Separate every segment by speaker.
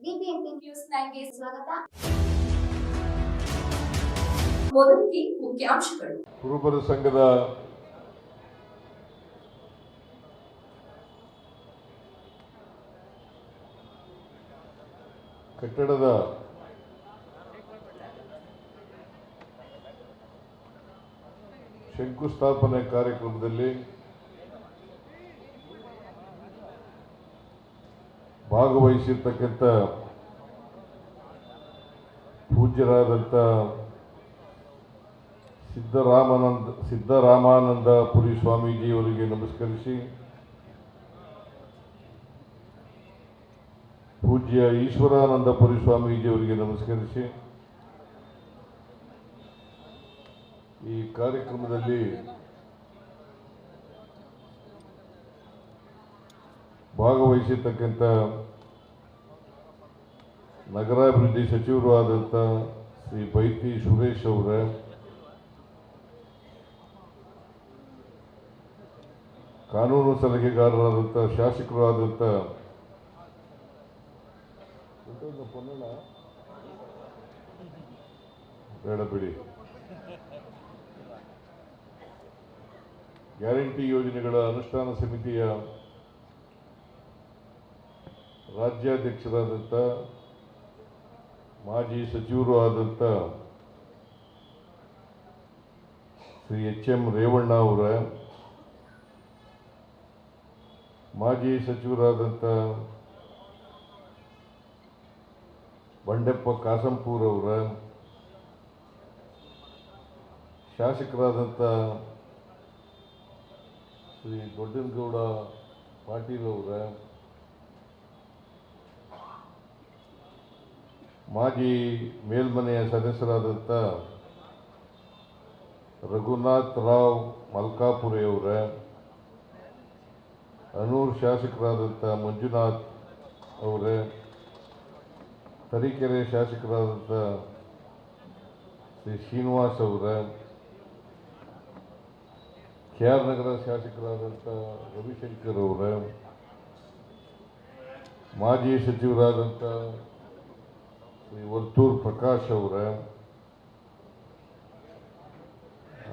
Speaker 1: BBMP news 9ಗೆ ಸ್ವಾಗತ. ಮೊದಲಿಗೆ ಮುಖ್ಯಾಂಶಗಳು.
Speaker 2: ಕುರುಬರ ಸಂಘದ ಕಟ್ಟಡದ ಶಂಕುಸ್ಥಾಪನೆ ಕಾರ್ಯಕ್ರಮದಲ್ಲಿ ಭಾಗವಹಿಸಿರ್ತಕ್ಕಂಥ ಪೂಜ್ಯರಾದಂಥ ಸಿದ್ದರಾಮಾನಂದ ಪುರಿ ಸ್ವಾಮೀಜಿಯವರಿಗೆ ನಮಸ್ಕರಿಸಿ, ಪೂಜ್ಯ ಈಶ್ವರಾನಂದ ಪುರಿ ಸ್ವಾಮೀಜಿಯವರಿಗೆ ನಮಸ್ಕರಿಸಿ, ಈ ಕಾರ್ಯಕ್ರಮದಲ್ಲಿ ಭಾಗವಹಿಸಿರ್ತಕ್ಕಂಥ ನಗರಾಭಿವೃದ್ಧಿ ಸಚಿವರು ಆದಂಥ ಶ್ರೀ ಬೈತಿ ಸುರೇಶ್ ಅವರ, ಕಾನೂನು ಸಲಹೆಗಾರರಾದಂಥ ಶಾಸಕರು ಆದಂಥ ಬೇಡ ಬಿಡಿ, ಗ್ಯಾರಂಟಿ ಯೋಜನೆಗಳ ಅನುಷ್ಠಾನ ಸಮಿತಿಯ ರಾಜ್ಯಾಧ್ಯಕ್ಷರಾದಂಥ ಮಾಜಿ ಸಚಿವರು ಆದಂಥ ಶ್ರೀ ಎಚ್.ಎಂ. ರೇವಣ್ಣ ಅವರ, ಮಾಜಿ ಸಚಿವರಾದಂಥ ಬಂಡೆಪ್ಪ ಕಾಸಂಪೂರ್ ಅವರ, ಶಾಸಕರಾದಂಥ ಶ್ರೀ ದೊಡ್ಡನಗೌಡ ಪಾಟೀಲ್ ಅವರ, ಮಾಜಿ ಮೇಲ್ಮನೆಯ ಸದಸ್ಯರಾದಂಥ ರಘುನಾಥ್ ರಾವ್ ಮಲ್ಕಾಪುರೆ ಅವರ, ಅನೂರು ಶಾಸಕರಾದಂಥ ಮಂಜುನಾಥ್ ಅವರೇ, ತರೀಕೆರೆ ಶಾಸಕರಾದಂಥ ಶ್ರೀ ಶ್ರೀನಿವಾಸ್ ಅವರ, ಕೆ.ಆರ್. ನಗರ ಶಾಸಕರಾದಂಥ ರವಿಶಂಕರ್ ಅವರ, ಮಾಜಿ ಸಚಿವರಾದಂಥ ಶ್ರೀ ವರ್ತೂರ್ ಪ್ರಕಾಶ್ ಅವರ,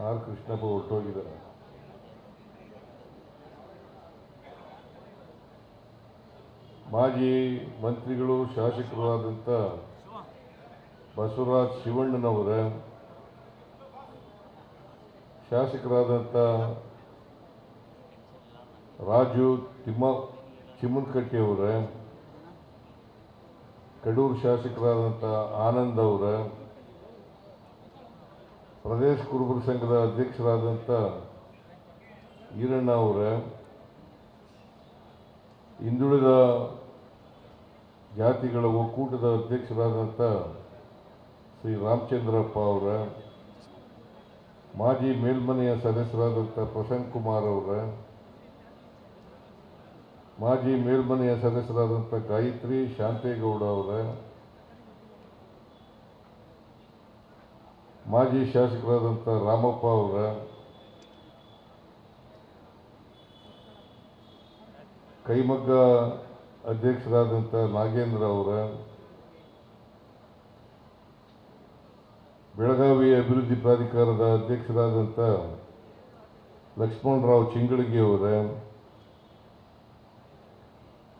Speaker 2: ಆರ್ ಕೃಷ್ಣಪ್ಪ ಹೊರಟೋಗಿದ್ದಾರೆ, ಮಾಜಿ ಮಂತ್ರಿಗಳು ಶಾಸಕರು ಆದಂಥ ಬಸವರಾಜ್ ಶಿವಣ್ಣನವರ, ಶಾಸಕರಾದಂಥ ರಾಜು ಚಿಮ್ಮನಕಟ್ಟಿ ಅವರ, ಕಡೂರು ಶಾಸಕರಾದಂಥ ಆನಂದ್ ಅವರ, ಪ್ರದೇಶ ಕುರುಬರ ಸಂಘದ ಅಧ್ಯಕ್ಷರಾದಂಥ ಈರಣ್ಣ ಅವರ, ಹಿಂದುಳಿದ ಜಾತಿಗಳ ಒಕ್ಕೂಟದ ಅಧ್ಯಕ್ಷರಾದಂಥ ಶ್ರೀ ರಾಮಚಂದ್ರಪ್ಪ ಅವರ, ಮಾಜಿ ಮೇಲ್ಮನೆಯ ಸದಸ್ಯರಾದಂಥ ಪ್ರಸನ್ನ ಕುಮಾರ್ ಅವರ, ಮಾಜಿ ಮೇಲ್ಮನೆಯ ಸದಸ್ಯರಾದಂಥ ಗಾಯತ್ರಿ ಶಾಂತೇಗೌಡ ಅವರ, ಮಾಜಿ ಶಾಸಕರಾದಂಥ ರಾಮಪ್ಪ ಅವರ, ಕೈಮಗ್ಗ ಅಧ್ಯಕ್ಷರಾದಂಥ ನಾಗೇಂದ್ರ ಅವರ, ಬೆಳಗಾವಿ ಅಭಿವೃದ್ಧಿ ಪ್ರಾಧಿಕಾರದ ಅಧ್ಯಕ್ಷರಾದಂಥ ಲಕ್ಷ್ಮಣರಾವ್ ಚಿಂಗಳಗಿ ಅವರ,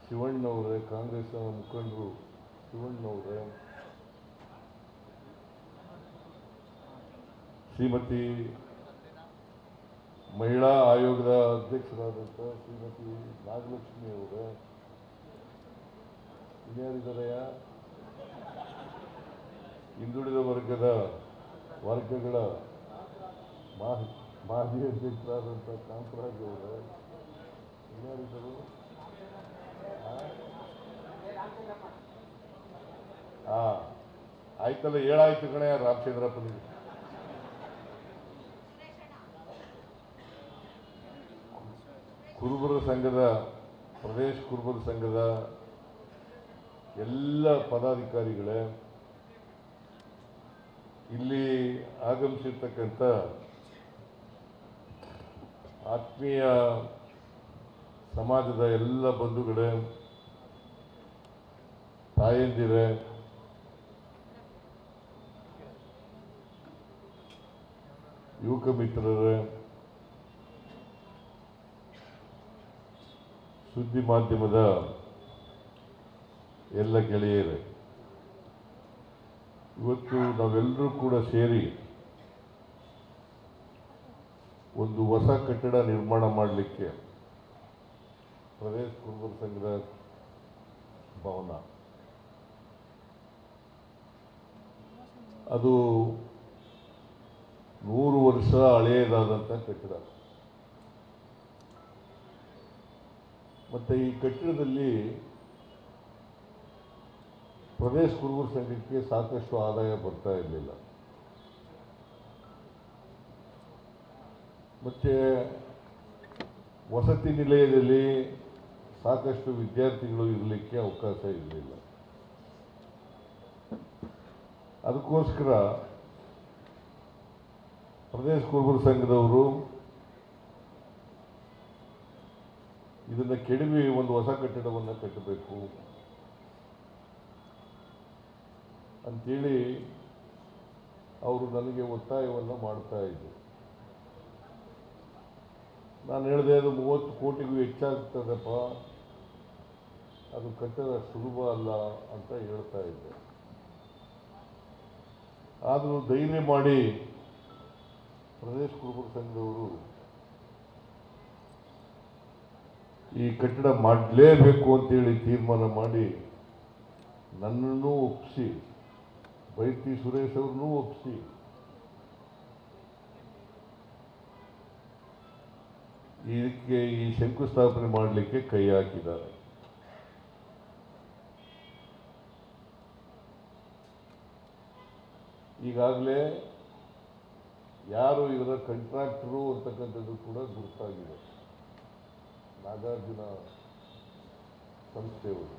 Speaker 2: ಶಿವಣ್ಣವರೇ, ಕಾಂಗ್ರೆಸ್ ಮುಖಂಡರು ಶಿವಣ್ಣವರೇ, ಶ್ರೀಮತಿ ಮಹಿಳಾ ಆಯೋಗದ ಅಧ್ಯಕ್ಷರಾದಂಥ ಶ್ರೀಮತಿ ನಾಗಲಕ್ಷ್ಮಿ ಅವರೇ, ಇನ್ಯಾರಿದ್ದಾರೆಯ ಹಿಂದುಳಿದ ವರ್ಗಗಳ ಮಾಜಿ ಅಧ್ಯಕ್ಷರಾದಂಥ ಕಾಂತರಾಜ್ ಅವರೇ, ಇನ್ಯಾರಿದ್ದರು? ಆಯ್ತಲ್ಲ, ಹೇಳಾಯ್ತು ಕಣೆ ರಾಮಚಂದ್ರಪ್ಪನಿಗೆ. ಕುರುಬರ ಸಂಘದ ಪ್ರದೇಶ ಕುರುಬರ ಸಂಘದ ಎಲ್ಲ ಪದಾಧಿಕಾರಿಗಳೇ, ಇಲ್ಲಿ ಆಗಮಿಸಿರ್ತಕ್ಕಂಥ ಆತ್ಮೀಯ ಸಮಾಜದ ಎಲ್ಲ ಬಂಧುಗಳೇ, ತಾಯಂದಿರೇ, ಯುವಕ ಮಿತ್ರರೇ, ಸುದ್ದಿ ಮಾಧ್ಯಮದ ಎಲ್ಲ ಗೆಳೆಯರೇ, ಇವತ್ತು ನಾವೆಲ್ಲರೂ ಕೂಡ ಸೇರಿ ಒಂದು ಹೊಸ ಕಟ್ಟಡ ನಿರ್ಮಾಣ ಮಾಡಲಿಕ್ಕೆ ಪ್ರದೇಶ ಕುರುಬರ ಸಂಘದ ಭವನ, ಅದು 100 ವರ್ಷ ಹಳೆಯದಾದಂಥ ಕಟ್ಟಡ. ಮತ್ತು ಈ ಕಟ್ಟಡದಲ್ಲಿ ಪ್ರದೇಶ ಕುರುಬರ ಸಂಘಕ್ಕೆ ಸಾಕಷ್ಟು ಆದಾಯ ಬರ್ತಾ ಇರಲಿಲ್ಲ. ಮತ್ತು ವಸತಿ ನಿಲಯದಲ್ಲಿ ಸಾಕಷ್ಟು ವಿದ್ಯಾರ್ಥಿಗಳು ಇರಲಿಕ್ಕೆ ಅವಕಾಶ ಇರಲಿಲ್ಲ. ಅದಕ್ಕೋಸ್ಕರ ಪ್ರದೇಶ ಕುರುಬರ ಸಂಘದವರು ಇದನ್ನು ಕೆಡವಿ ಒಂದು ಹೊಸ ಕಟ್ಟಡವನ್ನು ಕಟ್ಟಬೇಕು ಅಂತೇಳಿ ಅವರು ನನಗೆ ಒತ್ತಾಯವನ್ನು ಮಾಡ್ತಾ ಇದ್ದರು. ನಾನು ಹೇಳಿದೆ, ಅದು 30 ಕೋಟಿಗೂ ಹೆಚ್ಚಾಗ್ತದಪ್ಪ, ಅದು ಕಟ್ಟಡ ಸುಲಭ ಅಲ್ಲ ಅಂತ ಹೇಳ್ತಾ ಇದ್ದೆ. ಆದರೂ ಧೈರ್ಯ ಮಾಡಿ ಪ್ರದೇಶ ಕುರುಬರ ಸಂಘದವರು ಈ ಕಟ್ಟಡ ಮಾಡಲೇಬೇಕು ಅಂತೇಳಿ ತೀರ್ಮಾನ ಮಾಡಿ ನನ್ನನ್ನು ಒಪ್ಪಿಸಿ, ಬೈತಿ ಸುರೇಶ್ ಅವ್ರನ್ನೂ ಒಪ್ಪಿಸಿ ಇದಕ್ಕೆ ಈ ಶಂಕುಸ್ಥಾಪನೆ ಮಾಡಲಿಕ್ಕೆ ಕೈ ಹಾಕಿದ್ದಾರೆ. ಈಗಾಗಲೇ ಯಾರು ಇದರ ಕಾಂಟ್ರಾಕ್ಟರು ಅಂತಕ್ಕಂಥದ್ದು ಕೂಡ ಗುರುತಾಗಿದೆ. ನಾಗಾರ್ಜುನ ಸಂಸ್ಥೆಯವರು.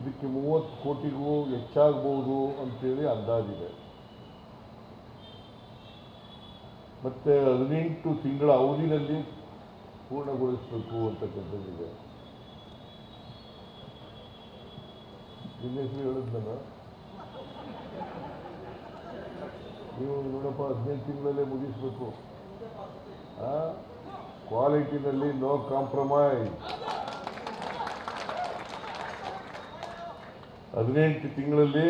Speaker 2: ಇದಕ್ಕೆ 30 ಕೋಟಿಗೂ ಹೆಚ್ಚಾಗಬಹುದು ಅಂತೇಳಿ ಅಂದಾಜಿದೆ. ಮತ್ತು 18 ತಿಂಗಳ ಅವಧಿನಲ್ಲಿ ಪೂರ್ಣಗೊಳಿಸಬೇಕು ಅಂತಕ್ಕಂಥದ್ದಿದೆ. ನಿಮ್ಮ ಹೆಸರು ಹೇಳಿದ್ನಲ್ಲ, ನೀವು ನೋಡಪ್ಪ 15 ತಿಂಗಳಲ್ಲೇ ಮುಗಿಸ್ಬೇಕು. ಕ್ವಾಲಿಟಿನಲ್ಲಿ ನೋ ಕಾಂಪ್ರಮೈಸ್. 18 ತಿಂಗಳಲ್ಲಿ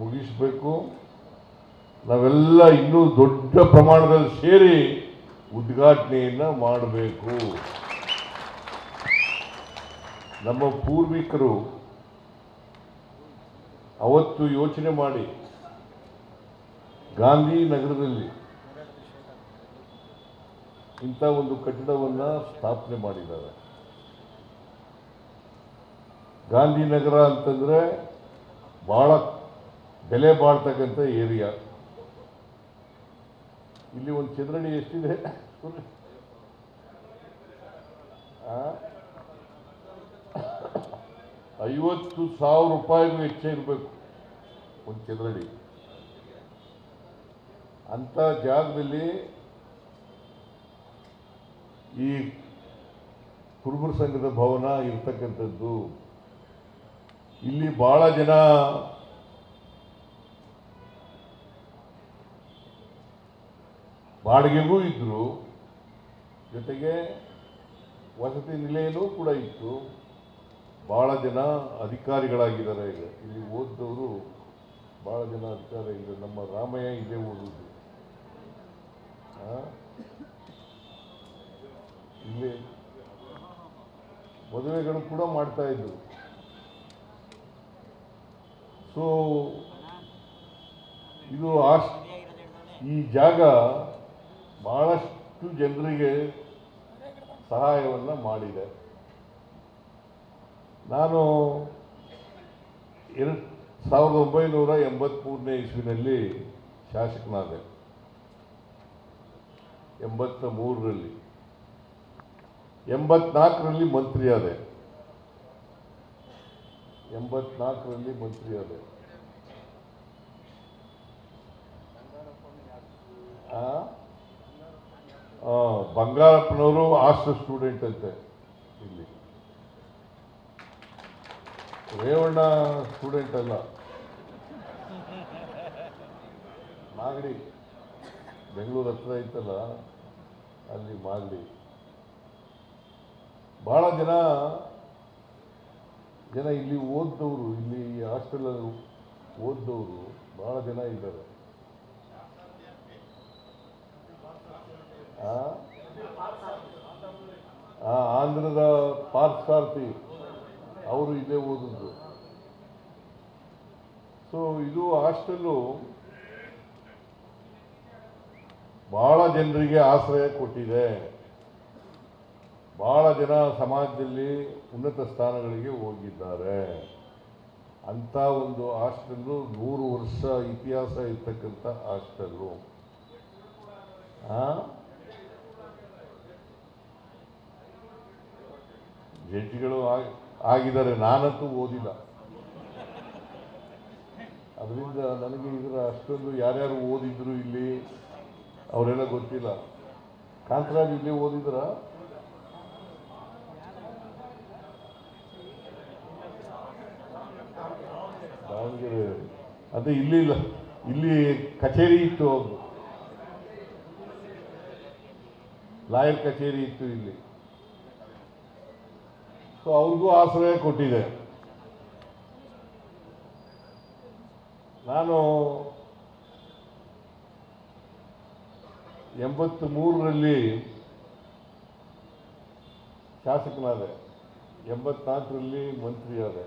Speaker 2: ಮುಗಿಸಬೇಕು. ನಾವೆಲ್ಲ ಇನ್ನೂ ದೊಡ್ಡ ಪ್ರಮಾಣದಲ್ಲಿ ಸೇರಿ ಉದ್ಘಾಟನೆಯನ್ನು ಮಾಡಬೇಕು. ನಮ್ಮ ಪೂರ್ವಿಕರು ಅವತ್ತು ಯೋಚನೆ ಮಾಡಿ ಗಾಂಧಿನಗರದಲ್ಲಿ ಇಂಥ ಒಂದು ಕಟ್ಟಡವನ್ನು ಸ್ಥಾಪನೆ ಮಾಡಿದ್ದಾರೆ. ಗಾಂಧಿನಗರ ಅಂತಂದರೆ ಭಾಳ ಬೆಲೆ ಬಾಳ್ತಕ್ಕಂಥ ಏರಿಯಾ. ಇಲ್ಲಿ ಒಂದು ಚದರಡಿ ಎಷ್ಟಿದೆ? 50,000 ರೂಪಾಯಿಗೂ ಹೆಚ್ಚೇ ಇರಬೇಕು ಒಂದು ಚದರಡಿ. ಅಂಥ ಜಾಗದಲ್ಲಿ ಈ ಕುರುಬರ ಸಂಘದ ಭವನ ಇರ್ತಕ್ಕಂಥದ್ದು. ಇಲ್ಲಿ ಭಾಳ ಜನ ಬಾಡಿಗೆಗೂ ಇದ್ದರು, ಜೊತೆಗೆ ವಸತಿ ನಿಲಯನೂ ಕೂಡ ಇತ್ತು. ಭಾಳ ಜನ ಅಧಿಕಾರಿಗಳಾಗಿದ್ದಾರೆ. ಈಗ ಇಲ್ಲಿ ಓದಿದವರು ಭಾಳ ಜನ ಅಧಿಕಾರಿಗಳು. ನಮ್ಮ ರಾಮಯ್ಯ ಇದೇ ಓದುದು. ಇಲ್ಲಿ ಮದುವೆಗಳು ಕೂಡ ಮಾಡ್ತಾ ಇದ್ರು. ಸೊ ಇದು ಈ ಜಾಗ ಬಹಳಷ್ಟು ಜನರಿಗೆ ಸಹಾಯವನ್ನು ಮಾಡಿದೆ. ನಾನು 1983ನೇ ಇಸ್ವಿನಲ್ಲಿ ಶಾಸಕನಾದೆ. 83ರಲ್ಲಿ 84ರಲ್ಲಿ ಮಂತ್ರಿ ಆದೆ. 84ರಲ್ಲಿ ಮಂತ್ರಿ ಆದೆ. ಬಂಗಾರಪ್ಪನವರು ಹಾಸ್ಟೆಲ್ ಸ್ಟೂಡೆಂಟ್ ಅಂತೆ ಇಲ್ಲಿ. ರೇವಣ್ಣ ಸ್ಟೂಡೆಂಟ್ ಅಲ್ಲ, ಮಾಗಡಿ ಬೆಂಗಳೂರು ಹತ್ರ ಐತಲ್ಲ ಅಲ್ಲಿ ಮಾಗಡಿ. ಭಾಳ ಜನ ಇಲ್ಲಿ ಓದ್ದವರು, ಇಲ್ಲಿ ಹಾಸ್ಟೆಲಲ್ಲಿ ಓದ್ದವರು ಭಾಳ ಜನ ಇದ್ದಾರೆ. ಆಂಧ್ರದ ಪಾರ್ಥಸಾರಥಿ ಅವರು ಇಲ್ಲೇ ಓದಿದ್ರು. ಸೊ ಇದು ಹಾಸ್ಟೆಲ್ಲು ಭಾಳ ಜನರಿಗೆ ಆಶ್ರಯ ಕೊಟ್ಟಿದೆ. ಭಾಳ ಜನ ಸಮಾಜದಲ್ಲಿ ಉನ್ನತ ಸ್ಥಾನಗಳಿಗೆ ಹೋಗಿದ್ದಾರೆ. ಅಂಥ ಒಂದು ಹಾಸ್ಟೆಲ್ಲು 100 ವರ್ಷ ಇತಿಹಾಸ ಇರ್ತಕ್ಕಂಥ ಹಾಸ್ಟೆಲ್ಲು. ಜಡ್ಜಿಗಳು ಆಗಿದ್ದಾರೆ, ನಾನಂತೂ ಓದಿಲ್ಲ. ಅದರಿಂದ ನನಗೆ ಇದರ ಅಷ್ಟೊಂದು ಯಾರ್ಯಾರು ಓದಿದ್ರು ಇಲ್ಲಿ ಅವರೆಲ್ಲ ಗೊತ್ತಿಲ್ಲ. ಕಾಂತರಾಜ್ ಇಲ್ಲಿ ಓದಿದ್ರ? ದಾವಣಗೆರೆ ಅದೇ ಇಲ್ಲಿ ಇಲ್ಲ, ಇಲ್ಲಿ ಕಚೇರಿ ಇತ್ತು, ಅವ್ರದ್ದು ಲಾಯರ್ ಕಚೇರಿ ಇತ್ತು ಇಲ್ಲಿ. ಸೊ ಅವ್ರಿಗೂ ಆಶ್ರಯ ಕೊಟ್ಟಿದೆ. ನಾನು 83ರಲ್ಲಿ ಶಾಸಕನಾದೆ, 84ರಲ್ಲಿ ಮಂತ್ರಿ ಆದೆ.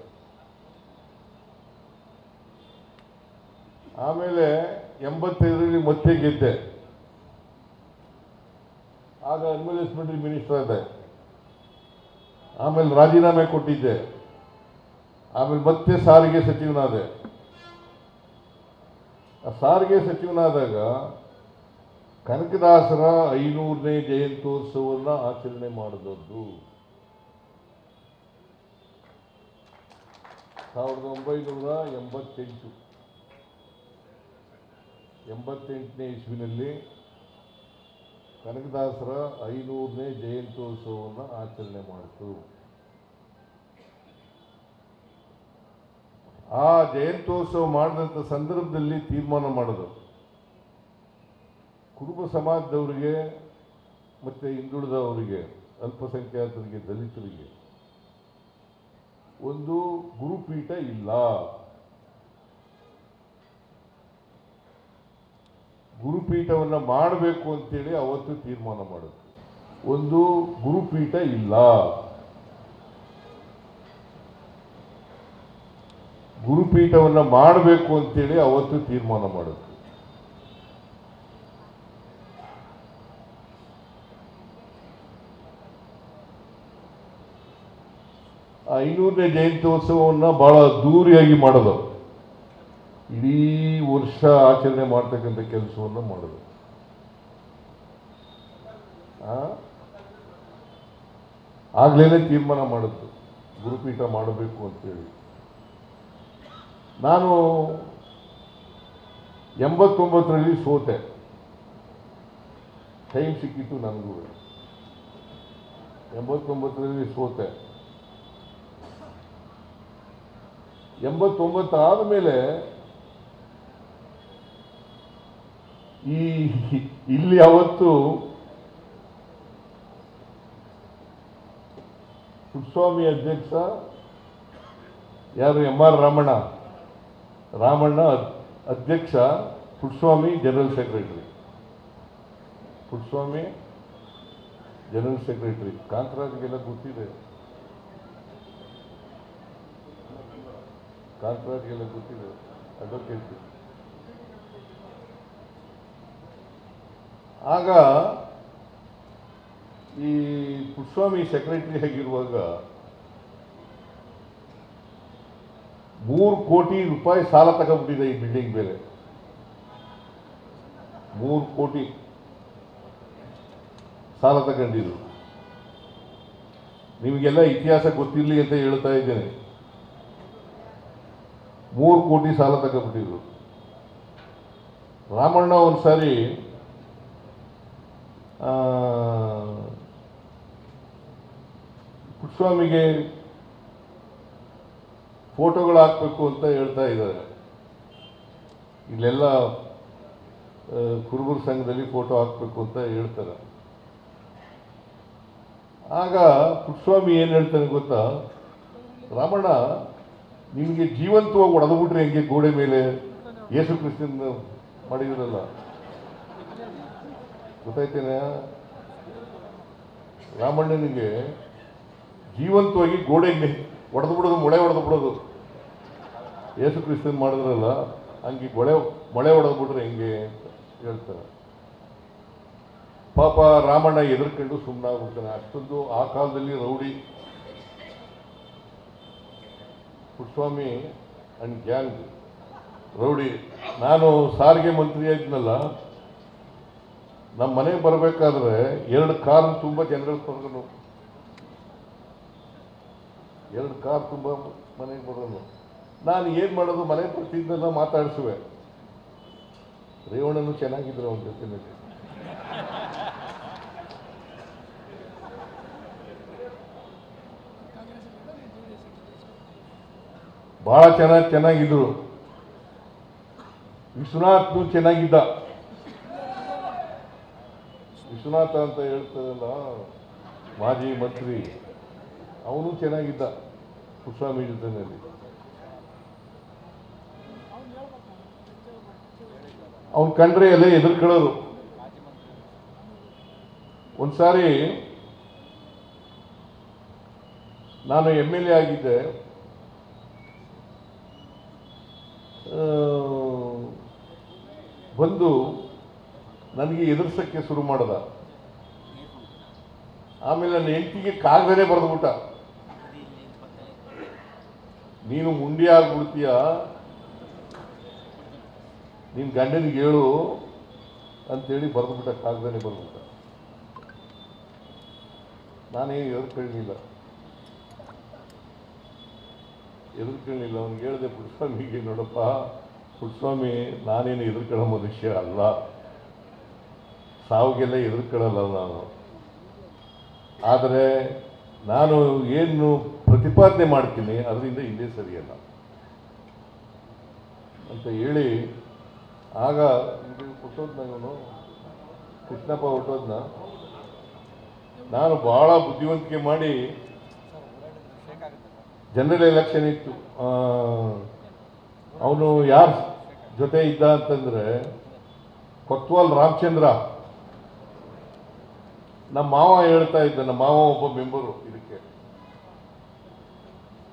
Speaker 2: ಆಮೇಲೆ 85ರಲ್ಲಿ ಮತ್ತೆ ಗೆದ್ದೆ. ಆಗ ಅಡ್ಮಿನಿಸ್ಟ್ರೇಟಿವ್ ಮಿನಿಸ್ಟರ್ ಆದೆ. ಆಮೇಲೆ ರಾಜೀನಾಮೆ ಕೊಟ್ಟಿದ್ದೆ. ಆಮೇಲೆ ಮತ್ತೆ ಸಾರಿಗೆ ಸಚಿವನಾದೆ. ಆ ಸಾರಿಗೆ ಸಚಿವನಾದಾಗ ಕನಕದಾಸರ 500ನೇ ಜಯಂತ್ಯೋತ್ಸವವನ್ನು ಆಚರಣೆ ಮಾಡಿದದ್ದು 1988ನೇ ಇಸ್ವಿನಲ್ಲಿ ಕನಕದಾಸರ 500ನೇ ಜಯಂತ್ಯೋತ್ಸವವನ್ನು ಆಚರಣೆ ಮಾಡಿತು. ಆ ಜಯಂತ್ಯೋತ್ಸವ ಮಾಡಿದಂಥ ಸಂದರ್ಭದಲ್ಲಿ ತೀರ್ಮಾನ ಮಾಡೋದು, ಕುರುಬ ಸಮಾಜದವರಿಗೆ ಮತ್ತು ಹಿಂದುಳಿದವರಿಗೆ, ಅಲ್ಪಸಂಖ್ಯಾತರಿಗೆ, ದಲಿತರಿಗೆ ಒಂದು ಗುರುಪೀಠ ಇಲ್ಲ. ಗುರುಪೀಠವನ್ನು ಮಾಡಬೇಕು ಅಂತೇಳಿ ಅವತ್ತು ತೀರ್ಮಾನ ಮಾಡೋದು. ಒಂದು ಗುರುಪೀಠ ಇಲ್ಲ, ಗುರುಪೀಠವನ್ನು ಮಾಡಬೇಕು ಅಂತೇಳಿ ಅವತ್ತು ತೀರ್ಮಾನ ಮಾಡೋದು. ಆ 500ನೇ ಜಯಂತ್ಯೋತ್ಸವವನ್ನು ಬಹಳ ಅದ್ದೂರಿಯಾಗಿ ಮಾಡೋದು, ಇಡೀ ವರ್ಷ ಆಚರಣೆ ಮಾಡ್ತಕ್ಕಂಥ ಕೆಲಸವನ್ನು ಮಾಡೋದು. ಆಗ್ಲೇನೆ ತೀರ್ಮಾನ ಮಾಡಿದ್ದು ಗುರುಪೀಠ ಮಾಡಬೇಕು ಅಂತೇಳಿ. ನಾನು 89ರಲ್ಲಿ ಸೋತೆ, ಟೈಮ್ ಸಿಕ್ಕಿತ್ತು ನನಗೂ. 89ರಲ್ಲಿ ಸೋತೆ. 89 ಆದಮೇಲೆ ಇಲ್ಲಿ ಅವತ್ತು ಪುಟ್ಟಸ್ವಾಮಿ ಅಧ್ಯಕ್ಷ ಯಾರು, ಎಂ ಆರ್ ರಾಮಣ್ಣ ಅಧ್ಯಕ್ಷ, Puttaswamy general secretary. Puttaswamy general secretary. ಕಾಂತರಾಜ್ಗೆಲ್ಲ ಗೊತ್ತಿದೆ, ಕಾಂತರಾಜ್ಗೆಲ್ಲ ಗೊತ್ತಿದೆ, ಅಡ್ವೊಕೇಟ್. ಆಗ ಈ ಪುಟ್ಟಸ್ವಾಮಿ ಸೆಕ್ರೆಟರಿ ಆಗಿರುವಾಗ 3 ಕೋಟಿ ರೂಪಾಯಿ ಸಾಲ ತಗೊಂಡ್ಬಿಟ್ಟಿದೆ ಈ ಬಿಲ್ಡಿಂಗ್ ಮೇಲೆ. 3 ಕೋಟಿ ಸಾಲ ತಗೊಂಡಿದ್ರು. ನಿಮಗೆಲ್ಲ ಇತಿಹಾಸ ಗೊತ್ತಿರಲಿ ಅಂತ ಹೇಳ್ತಾ ಇದ್ದೇನೆ. 3 ಕೋಟಿ ಸಾಲ ತಗೊಂಡ್ಬಿಟ್ಟಿದ್ರು. ರಾಮಣ್ಣ ಒಂದ್ಸಾರಿ ಪುಟ್ಟಸ್ವಾಮಿಗೆ ಫೋಟೋಗಳು ಹಾಕಬೇಕು ಅಂತ ಹೇಳ್ತಾ ಇದ್ದಾರೆ. ಇಲ್ಲೆಲ್ಲ ಕುರುಬರ ಸಂಘದಲ್ಲಿ ಫೋಟೋ ಹಾಕಬೇಕು ಅಂತ ಹೇಳ್ತಾರೆ. ಆಗ ಪುಟ್ಟಸ್ವಾಮಿ ಏನು ಹೇಳ್ತಾನೆ ಗೊತ್ತಾ, ರಾಮಣ್ಣ ನಿಮಗೆ ಜೀವಂತವಾಗಿ ಹೊಡೆದ್ಬಿಟ್ರೆ ಹೆಂಗೆ ಗೋಡೆ ಮೇಲೆ ಯೇಸು ಕ್ರಿಸ್ತನ ಮಾಡಿದ್ರಲ್ಲ, ಗೊತ್ತಾಯ್ತೇನೆ? ರಾಮಣ್ಣನಿಗೆ ಜೀವಂತವಾಗಿ ಗೋಡೆಗೆ ಹೊಡೆದು ಬಿಡೋದು, ಮೊಳೆ ಹೊಡೆದು ಬಿಡೋದು, ಯೇಸು ಕ್ರಿಸ್ತನ್ ಮಾಡಿದ್ರಲ್ಲ ಹಂಗೆ ಮೊಳೆ ಹೊಡೆದು ಬಿಟ್ರೆ ಹೆಂಗೆ ಅಂತ ಹೇಳ್ತಾರೆ. ಪಾಪ ರಾಮಣ್ಣ ಎದುರ್ಕೊಂಡು ಸುಮ್ಮನಾಗ್ಬಿಡ್ತಾನೆ. ಅಷ್ಟೊಂದು ಆ ಕಾಲದಲ್ಲಿ rowdy Puttaswamy and gang rowdy. ನಾನು ಸಾರಿಗೆ ಮಂತ್ರಿ ಆಗಿದ್ನಲ್ಲ, ನಮ್ಮ ಮನೆಗೆ ಬರಬೇಕಾದ್ರೆ 2 ಕಾರ್ ತುಂಬ ಜನಗಳು ಕರ್ಕೊಂಡು, 2 ಕಾರ್ ತುಂಬ ಮನೆಗೆ ಬರೋನು. ನಾನು ಏನು ಮಾಡೋದು, ಮನೆ ಬರ್ತಿದ್ದೆಲ್ಲ ಮಾತಾಡಿಸುವೆ. ರೇವಣ್ಣನು ಚೆನ್ನಾಗಿದ್ರು ಅವನ ಜೊತೆಯಲ್ಲಿ. ಭಾಳ ಚೆನ್ನಾಗಿದ್ರು. ವಿಶ್ವನಾಥ್ನು ಚೆನ್ನಾಗಿದ್ದ. ವಿಶ್ವನಾಥ ಅಂತ ಹೇಳ್ತಾರಲ್ಲ ಮಾಜಿ ಮಂತ್ರಿ, ಅವನು ಚೆನ್ನಾಗಿದ್ದ ಪುಟ್ಟಸ್ವಾಮಿ ಜೊತೆಯಲ್ಲಿ. ಅವನು ಕಂಡ್ರೆ ಎಲ್ಲ ಎದುರ್ಕೊಳ್ಳೋರು. ಒಂದ್ಸಾರಿ ನಾನು MLA ಆಗಿದ್ದೆ. ಬಂದು ನನಗೆ ಎದುರಿಸೋಕ್ಕೆ ಶುರು ಮಾಡ್ದ. ಆಮೇಲೆ ನನ್ನ ಹೆಂಡತಿಗೆ ಕಾಗದನೇ ಬರೆದ್ಬಿಟ್ಟ, ನೀನು ಮುಂಡಿ ಆಗ್ಬಿಡ್ತೀಯ, ನಿನ್ನ ಗಂಡನಿಗೆ ಹೇಳು ಅಂತೇಳಿ ಬರೆದ್ಬಿಟ್ಟ, ಕಾಗದನೇ ಬರೆದ್ಬಿಟ್ಟ. ನಾನೇನು ಎದುರ್ಕೊಳ್ಳಿಲ್ಲ. ಅವ್ನಿಗೆ ಹೇಳಿದೆ, ಪುಟ್ಟಸ್ವಾಮಿಗೆ, ನೋಡಪ್ಪ ಪುಟ್ಟಸ್ವಾಮಿ, ನಾನೇನು ಎದುರ್ಕೊಳ್ಳೋ ಮನುಷ್ಯ ಅಲ್ಲ, ಸಾವಿಗೆಲ್ಲ ಎದುರ್ಕೊಳ್ಳಲ್ಲ ನಾನು. ಆದರೆ ನಾನು ಏನು ಪ್ರತಿಪಾದನೆ ಮಾಡ್ತೀನಿ ಅದರಿಂದ ಹಿಂದೆ ಸರಿಯಲ್ಲ ಅಂತ ಹೇಳಿ, ಆಗ ಹುಟ್ಟೋದ್ನ ಇವನು ಕೃಷ್ಣಪ್ಪ ಹುಟ್ಟೋದ್ನ ನಾನು ಭಾಳ ಬುದ್ಧಿವಂತಿಕೆ ಮಾಡಿ, ಜನರಲ್ ಎಲೆಕ್ಷನ್ ಇತ್ತು. ಅವನು ಯಾರ ಜೊತೆ ಇದ್ದ ಅಂತಂದರೆ ಕೊತ್ವಾಲ್ ರಾಮಚಂದ್ರ. ನಮ್ಮ ಮಾವ ಹೇಳ್ತಾ ಇದ್ದ, ನಮ್ಮ ಮಾವ ಒಬ್ಬ ಮೆಂಬರು, ಇದಕ್ಕೆ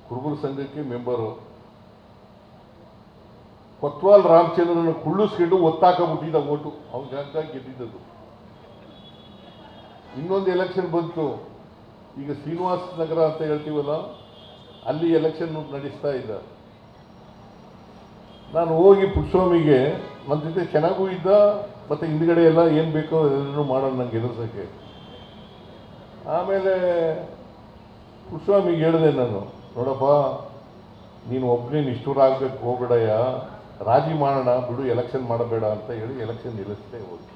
Speaker 2: ಕುರುಬರ ಸಂಘಕ್ಕೆ ಮೆಂಬರು. ಕೊತ್ವಾಲ್ ರಾಮಚಂದ್ರನ ಕುಳ್ಳಿಸ್ಕೊಂಡು ಒತ್ತಾಕಬಿಟ್ಟಿದ್ದ ಓಟು, ಅವನಿಗಾಗಿ ಗೆದ್ದಿದ್ದದು. ಇನ್ನೊಂದು ಎಲೆಕ್ಷನ್ ಬಂತು, ಈಗ ಶ್ರೀನಿವಾಸ ನಗರ ಅಂತ ಹೇಳ್ತೀವಲ್ಲ, ಅಲ್ಲಿ ಎಲೆಕ್ಷನ್ ನಡೆಸ್ತಾ ಇದ್ದ. ನಾನು ಹೋಗಿ ಪುಟ್ಟಸ್ವಾಮಿಗೆ, ನನ್ನ ಜೊತೆ ಚೆನ್ನಾಗೂ ಇದ್ದ, ಮತ್ತು ಹಿಂದ್ಗಡೆ ಎಲ್ಲ ಏನು ಬೇಕೋ ಎಲ್ಲರೂ ಮಾಡೋಣ ನಂಗೆ ಎದುರ್ಸೋಕ್ಕೆ. ಆಮೇಲೆ ಪುಟ್ಟಸ್ವಾಮಿಗೆ ಹೇಳಿದೆ ನಾನು, ನೋಡಪ್ಪ ನೀನು ಒಬ್ಬನೇ ನಿಷ್ಠೂರ ಆಗಬೇಕು, ಹೋಗಬೇಡಯ್ಯ, ರಾಜಿ ಮಾಡೋಣ ಬಿಡು, ಎಲೆಕ್ಷನ್ ಮಾಡಬೇಡ ಅಂತ ಹೇಳಿ ಎಲೆಕ್ಷನ್ ನಿಲ್ಲಿಸ್ತೇ ಹೋಗಿ.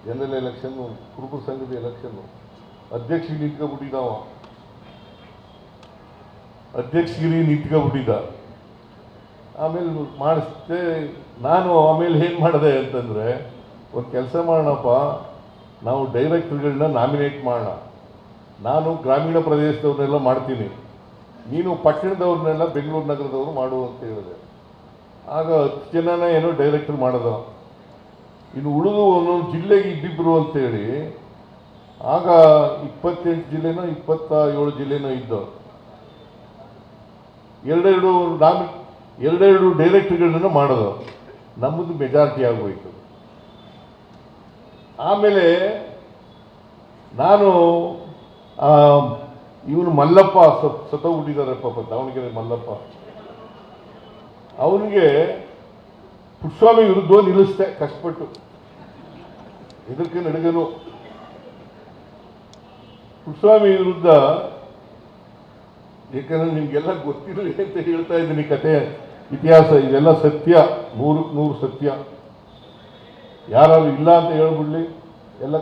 Speaker 2: ಜನರಲ್ ಎಲೆಕ್ಷನ್ನು, ಕುರುಬರ ಸಂಘದ ಎಲೆಕ್ಷನ್ನು. ಅಧ್ಯಕ್ಷರಿಗೆ ನಿಂತ್ಕೊಬಿಟ್ಟಿದ್ದಾವ, ಅಧ್ಯಕ್ಷಗಿರಿ ನಿಂತ್ಕೊಬಿಟ್ಟಿದ್ದ. ಆಮೇಲೆ ಮಾಡಿಸ್ದೆ ನಾನು. ಆಮೇಲೆ ಏನು ಮಾಡಿದೆ ಅಂತಂದರೆ, ಒಂದು ಕೆಲಸ ಮಾಡೋಣಪ್ಪ, ನಾವು ಡೈರೆಕ್ಟರ್ಗಳನ್ನ ನಾಮಿನೇಟ್ ಮಾಡೋಣ. ನಾನು ಗ್ರಾಮೀಣ ಪ್ರದೇಶದವ್ರನ್ನೆಲ್ಲ ಮಾಡ್ತೀನಿ, ನೀನು ಪಟ್ಟಣದವ್ರನ್ನೆಲ್ಲ ಬೆಂಗಳೂರು ನಗರದವರು ಮಾಡು ಅಂತ ಹೇಳಿದೆ. ಆಗ 10 ಜನನ ಏನೋ ಡೈರೆಕ್ಟರ್ ಮಾಡೋದು, ಇನ್ನು ಉಳಿದು ಒಂದೊಂದು ಜಿಲ್ಲೆಗೆ ಇದ್ದಿಬ್ಬರು ಅಂತೇಳಿ. ಆಗ 28 ಜಿಲ್ಲೆನೋ 27 ಜಿಲ್ಲೆನೋ ಇದ್ದವು. ಎರಡೆರಡು ಡೈರೆಕ್ಟರ್ಗಳನ್ನ ಮಾಡೋದು. ನಮ್ಮದು ಮೆಜಾರಿಟಿ ಆಗೋಯ್ತು. ಆಮೇಲೆ ನಾನು ಇವನು ಮಲ್ಲಪ್ಪ ಸತ್ತೋಗ್ಬಿಟ್ಟಿದ್ದಾರೆ ಪಾಪ, ದಾವಣಗೆರೆ ಮಲ್ಲಪ್ಪ, ಅವನಿಗೆ ಪುಟ್ಟಸ್ವಾಮಿ ವಿರುದ್ಧ ನಿಲ್ಲಿಸ್ದೆ ಕಷ್ಟಪಟ್ಟು, ಇದಕ್ಕೆ ನಡುಗನು ಪುಟ್ಟಸ್ವಾಮಿ ವಿರುದ್ಧ. ಯಾಕಂದ್ರೆ ನಿಮ್ಗೆಲ್ಲ ಗೊತ್ತಿರಲಿ ಅಂತ ಹೇಳ್ತಾ ಇದ್ದೀನಿ, ಕತೆ ಇತಿಹಾಸ ಇದೆಲ್ಲ ಸತ್ಯ, 100ಕ್ಕೆ 100 ಸತ್ಯ. ಯಾರಾದ್ರು ಇಲ್ಲ ಅಂತ ಹೇಳ್ಬಿಡ್ಲಿ, ಎಲ್ಲ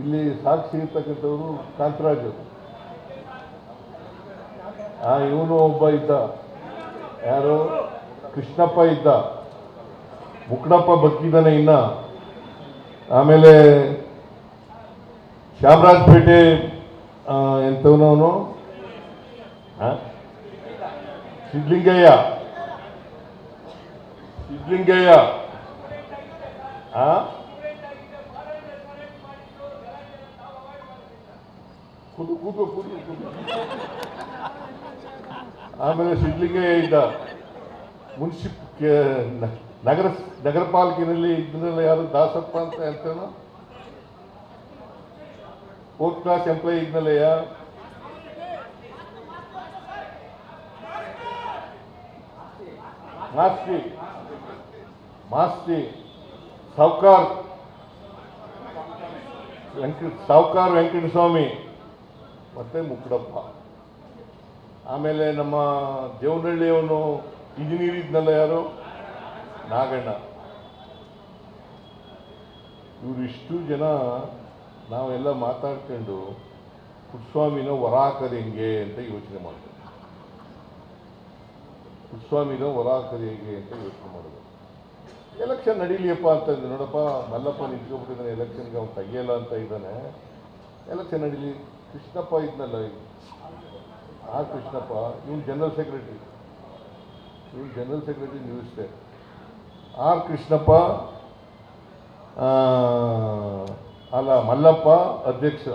Speaker 2: ಇಲ್ಲಿ ಸಾಕ್ಷಿ ಇರ್ತಕ್ಕಂಥವ್ರು ಕಾಂತರಾಜು. ಇವನು ಒಬ್ಬ ಇದ್ದ, ಯಾರು ಕೃಷ್ಣಪ್ಪ ಇದ್ದ, ಮುಕ್ಕಣಪ್ಪ ಬದುಕಿದ್ದಾನೆ ಇನ್ನ. ಆಮೇಲೆ ಚಾಮರಾಜಪೇಟೆ ಎಂಥವನವನು ಸಿದ್ಲಿಂಗಯ್ಯ ಕೂತು. ಆಮೇಲೆ ಸಿದ್ಲಿಂಗಯ್ಯ ಇದ್ದ, ನಗರ ಪಾಲಿಕೆಯಲ್ಲಿ ಇದ್ರಲ್ಲ, ಯಾರು ದಾಸಪ್ಪ ಅಂತ ಹೇಳ್ತಾನೋ, ಫೋರ್ತ್ ಕ್ಲಾಸ್ ಎಂಪ್ಲಾಯಿ ಇದ್ನಲ್ಲಯ್ಯ. ಮಾಸ್ತಿ ಸಾವ್ಕಾರ್ ವೆಂಕಟಸ್ವಾಮಿ ಮತ್ತೆ ಮುಕ್ಕಡಪ್ಪ. ಆಮೇಲೆ ನಮ್ಮ ದೇವನಹಳ್ಳಿಯವನು ಇಂಜಿನಿಯರ್ ಇದ್ನಲ್ಲ, ಯಾರು ನಾಗಣ್ಣ. ಇವರಿಷ್ಟು ಜನ ನಾವೆಲ್ಲ ಮಾತಾಡ್ಕೊಂಡು ಪುಟ್ಟಸ್ವಾಮಿನ ಹೊರ ಹಾಕೋದು ಹೆಂಗೆ ಅಂತ ಯೋಚನೆ ಮಾಡಿದೆ. ಪುಟ್ಟಸ್ವಾಮಿನ ಹೊರ ಹಾಕೋದು ಹೇಗೆ ಅಂತ ಯೋಚನೆ ಮಾಡಿದೆ. ಎಲೆಕ್ಷನ್ ನಡೀಲಿಯಪ್ಪ ಅಂತಂದ್ರೆ, ನೋಡಪ್ಪ ಮಲ್ಲಪ್ಪ ನಿಂತ್ಕೊಬಿಟ್ಟಿದ್ದಾನೆ, ಎಲೆಕ್ಷನ್ಗೆ ಅವ್ನು ತೆಗಿಯಲ್ಲ ಅಂತ ಇದ್ದಾನೆ, ಎಲೆಕ್ಷನ್ ನಡೀಲಿ. ಕೃಷ್ಣಪ್ಪ ಇದ್ನಲ್ಲ, ಕೃಷ್ಣಪ್ಪ ಇವನು general secretary, news state. Krishnappa Mallappa ಅಧ್ಯಕ್ಷ.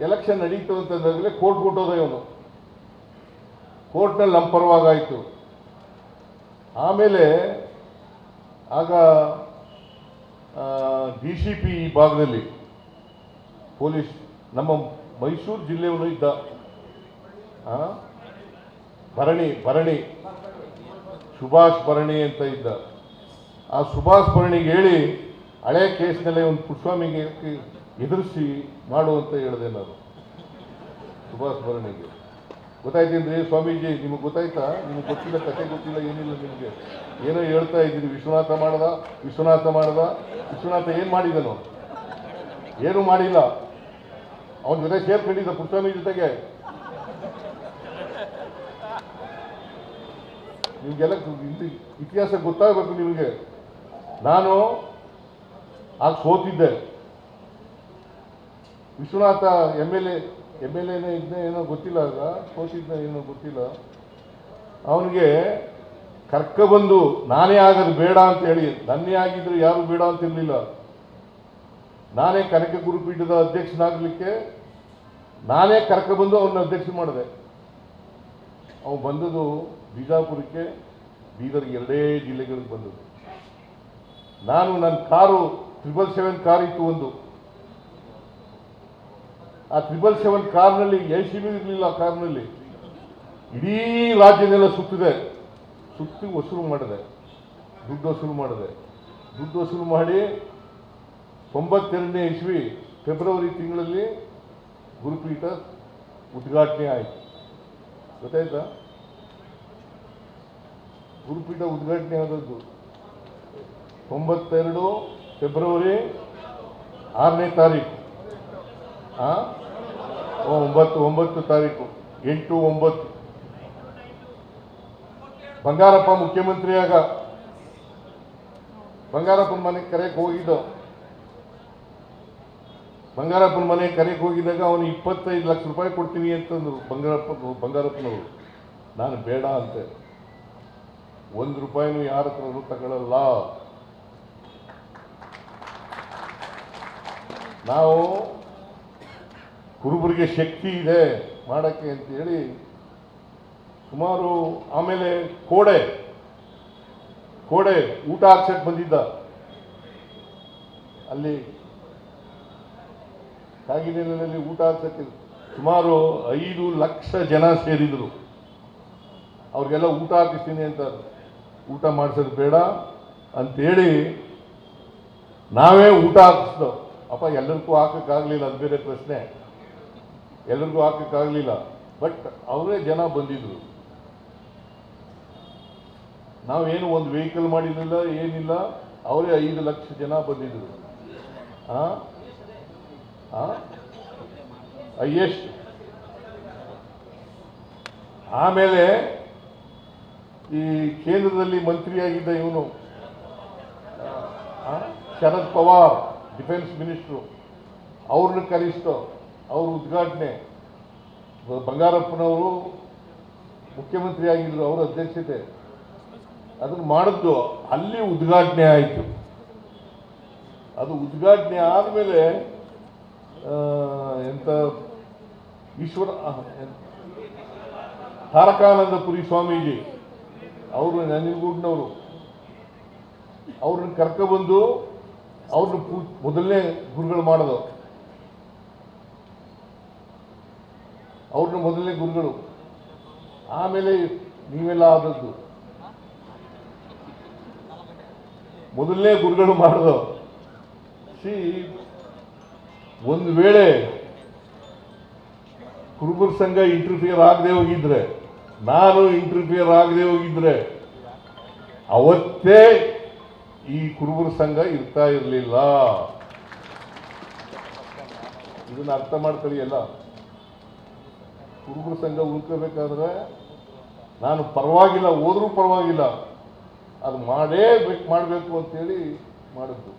Speaker 2: ಎಲೆಕ್ಷನ್ ನಡೀತು ಅಂತಂದಾಗಲೇ ಕೋರ್ಟ್ ಕೊಟ್ಟೋದ ಇವನು, ಕೋರ್ಟ್ನಲ್ಲಿ ನಮ್ಮ ಪರವಾಗಾಯಿತು. ಆಮೇಲೆ ಆಗ DCP ಈ ಭಾಗದಲ್ಲಿ ಪೊಲೀಸ್ ನಮ್ಮ ಮೈಸೂರು ಜಿಲ್ಲೆಯವನು ಇದ್ದ, ಭರಣಿ ಸುಭಾಷ್ ಭರಣಿ ಅಂತ ಇದ್ದ. ಆ ಸುಭಾಷ್ ಭರಣಿಗೆ ಹೇಳಿ ಹಳೆ ಕೇಸ್ನಲ್ಲೇ ಒಂದು ಪುಟ್ಟಸ್ವಾಮಿಗೆ ಎದುರಿಸಿ ಮಾಡುವಂತ ಹೇಳಿದೆ ನಾನು. ಸುಭಾಷ್ ಭರಣಿಗೆ ಗೊತ್ತಾಯ್ತೇನ್ರಿ ಸ್ವಾಮೀಜಿ, ನಿಮಗೆ ಗೊತ್ತಾಯ್ತಾ? ನಿಮಗೆ ಗೊತ್ತಿಲ್ಲ, ಕತೆ ಗೊತ್ತಿಲ್ಲ, ಏನಿಲ್ಲ ನಿಮಗೆ. ಏನೋ ಹೇಳ್ತಾ ಇದ್ದೀರಿ, ವಿಶ್ವನಾಥ ಏನು ಮಾಡಿದನು? ಏನು ಮಾಡಿಲ್ಲ. ಅವನ ಜೊತೆ ಸೇರ್ಕೊಂಡಿದ್ದ ಪುಟ್ಟಸ್ವಾಮಿ ಜೊತೆಗೆ. ನಿಮಗೆಲ್ಲ ಇತಿಹಾಸ ಗೊತ್ತಾಗಬೇಕು ನಿಮಗೆ. ನಾನು ಆಗ ಸೋತಿದ್ದೆ. ವಿಶ್ವನಾಥ MLA ಇದ್ದ ಏನೋ ಗೊತ್ತಿಲ್ಲ, ಆಗ ಸೋತಿದ್ದ ಏನೋ ಗೊತ್ತಿಲ್ಲ. ಅವನಿಗೆ ಕರ್ಕೊಬಂದು ನಾನೇ ಆಗೋದು ಬೇಡ ಅಂತ ಹೇಳಿ, ನನ್ನೇ ಆಗಿದ್ರೆ ಯಾರು ಬೇಡ ಅಂತಿರಲಿಲ್ಲ. ನಾನೇ ಕನಕ ಗುರುಪೀಠದ ಅಧ್ಯಕ್ಷನಾಗಲಿಕ್ಕೆ ನಾನೇ ಕರ್ಕೊಬಂದು ಅವನ್ನ ಅಧ್ಯಕ್ಷ ಮಾಡಿದೆ. ಅವನು ಬಂದದ್ದು ಬಿಜಾಪುರಕ್ಕೆ, ಬೀದರ್ಗೆ, ಎರಡೇ ಜಿಲ್ಲೆಗಳಿಗೆ ಬಂದದ್ದು. ನಾನು ನನ್ನ ಕಾರು 777 ಕಾರ್ ಇತ್ತು ಒಂದು. ಆ 777 ಕಾರ್ನಲ್ಲಿ AC-ನೂ ಇರಲಿಲ್ಲ. ಆ ಕಾರ್ನಲ್ಲಿ ಇಡೀ ರಾಜ್ಯನೆಲ್ಲ ಸುತ್ತಿ ವಸೂಲು ಮಾಡಿದೆ, ದುಡ್ಡು ವಸೂಲು ಮಾಡಿ 92ನೇ ಇಸ್ವಿ ಫೆಬ್ರವರಿ ತಿಂಗಳಲ್ಲಿ ಗುರುಪೀಠ ಉದ್ಘಾಟನೆ ಆಯಿತು. ಗೊತ್ತಾಯ್ತಾ? ಗುರುಪೀಠ ಉದ್ಘಾಟನೆ ಆದದ್ದು 92 ಫೆಬ್ರವರಿ 6ನೇ ತಾರೀಕು, 9 ತಾರೀಕು 8/9. ಬಂಗಾರಪ್ಪ ಮುಖ್ಯಮಂತ್ರಿಯಾಗ ಬಂಗಾರಪ್ಪನ ಮನೆಗೆ ಕರೆಯಕ್ಕೆ ಹೋಗಿದ್ದು. ಬಂಗಾರಪ್ಪನ ಮನೆಗೆ ಕರೆಯಕ್ಕೆ ಹೋಗಿದ್ದಾಗ ಅವನು 25 ಲಕ್ಷ ರೂಪಾಯಿ ಕೊಡ್ತೀನಿ ಅಂತಂದ್ರು ಬಂಗಾರಪ್ಪನವರು. ನಾನು ಬೇಡ ಅಂತೆ. 1 ರೂಪಾಯಿನೂ ಯಾರ ಹತ್ರನೂ ತಗೊಳ್ಳಲ್ಲ. ನಾವು ಕುರುಬರಿಗೆ ಶಕ್ತಿ ಇದೆ ಮಾಡೋಕ್ಕೆ ಅಂತ ಹೇಳಿ ಸುಮಾರು. ಆಮೇಲೆ ಕೋಡೆ ಊಟ ಹಾಕ್ಸಕ್ಕೆ ಬಂದಿದ್ದ. ಅಲ್ಲಿ ಕಾಗಿನೆಲೆಯಲ್ಲಿ ಊಟ ಹಾಕ್ಸಕ್ಕೆ ಸುಮಾರು 5 ಲಕ್ಷ ಜನ ಸೇರಿದರು. ಅವ್ರಿಗೆಲ್ಲ ಊಟ ಹಾಕಿಸ್ತೀನಿ ಅಂತ. ಊಟ ಮಾಡಿಸೋದು ಬೇಡ ಅಂತೇಳಿ ನಾವೇ ಊಟ ಹಾಕಿಸ್ದೋ. ಅಪ್ಪ ಎಲ್ಲರಿಗೂ ಹಾಕೋಕ್ಕಾಗಲಿಲ್ಲ, ಅದು ಬೇರೆ ಪ್ರಶ್ನೆ. ಎಲ್ಲರಿಗೂ ಹಾಕೋಕ್ಕಾಗಲಿಲ್ಲ, ಬಟ್ ಅವರೇ ಜನ ಬಂದಿದ್ರು. ನಾವೇನು ಒಂದು ವೆಹಿಕಲ್ ಮಾಡಿರಲಿಲ್ಲ, ಏನಿಲ್ಲ. ಅವರೇ 5 ಲಕ್ಷ ಜನ ಬಂದಿದ್ರು. ಹೈಯೆಸ್ಟ್ ಆಮೇಲೆ ಈ ಕೇಂದ್ರದಲ್ಲಿ ಮಂತ್ರಿಯಾಗಿದ್ದ ಇವನು ಶರದ್ ಪವಾರ್ ಡಿಫೆನ್ಸ್ ಮಿನಿಸ್ಟ್ರು, ಅವ್ರನ್ನ ಕರೆಸ್ತು, ಅವ್ರ ಉದ್ಘಾಟನೆ. ಬಂಗಾರಪ್ಪನವರು ಮುಖ್ಯಮಂತ್ರಿ ಆಗಿದ್ರು, ಅವರ ಅಧ್ಯಕ್ಷತೆ ಅದನ್ನು ಮಾಡಿದ್ದು, ಅಲ್ಲಿ ಉದ್ಘಾಟನೆ ಆಯಿತು. ಅದು ಉದ್ಘಾಟನೆ ಆದಮೇಲೆ ಎಂಥ ಈಶ್ವರ ತಾರಕಾನಂದಪುರಿ ಸ್ವಾಮೀಜಿ ಅವರು ನಂಜನಗೂಡಿನವರು, ಅವ್ರನ್ನ ಕರ್ಕೊಬಂದು ಅವ್ರನ್ನ ಮೊದಲನೇ ಗುರುಗಳು ಮಾಡೋದು, ಅವ್ರನ್ನ ಮೊದಲನೇ ಗುರುಗಳು. ಆಮೇಲೆ ನೀವೆಲ್ಲ ಆದದ್ದು ಮೊದಲನೇ ಗುರುಗಳು ಮಾಡೋದು. ಒಂದು ವೇಳೆ ಕುರುಬರ ಸಂಘ ಇಂಟರ್ಫಿಯರ್ ಆಗದೆ ಹೋಗಿದ್ರೆ, ನಾನು ಇಂಟರ್ಫಿಯರ್ ಆಗದೆ ಹೋಗಿದ್ರೆ ಅವತ್ತೇ ಈ ಕುರುಬರ ಸಂಘ ಇರ್ತಾ ಇರಲಿಲ್ಲ. ಇದನ್ನ ಅರ್ಥ ಮಾಡ್ಕೊಳ್ಳಿ ಎಲ್ಲ. ಕುರುಬರ ಸಂಘ ಉಳ್ಕೋಬೇಕಾದ್ರೆ ನಾನು ಪರವಾಗಿಲ್ಲ, ಹೋದ್ರೂ ಪರವಾಗಿಲ್ಲ, ಅದು ಮಾಡಬೇಕು ಅಂತೇಳಿ ಮಾಡಿದ್ದು.